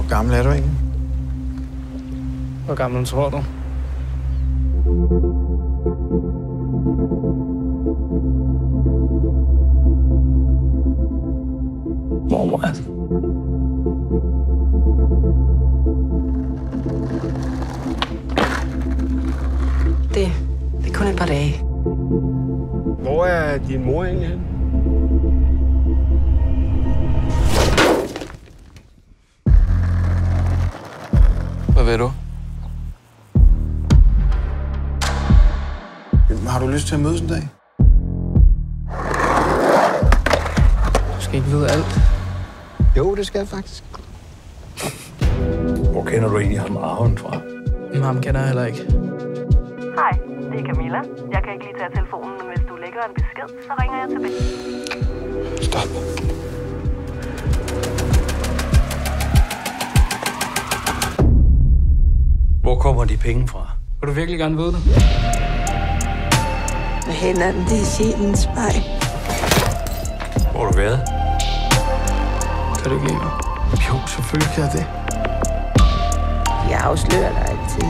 gammel er du egentlig? Hvor gammel tror du? Mormor. Det er kun et par dage. Hvor er din mor egentlig henne? Hvad ved du? Har du lyst til at mødes en dag? Du skal ikke vide alt. Jo, det skal jeg faktisk. Hvor kender du egentlig ham Aron fra? Men ham kender jeg heller ikke. Hej, det er Camilla. Jeg kan ikke lige tage telefonen, men hvis du lægger en besked, så ringer jeg tilbage. Stop. Hvor kommer de penge fra? Vil du virkelig gerne vide det? Med hænderne, det er sjælens spejl. Hvor har du været? Kan du ikke lide mig? Jo, selvfølgelig kan jeg det. Jeg afslører dig altid.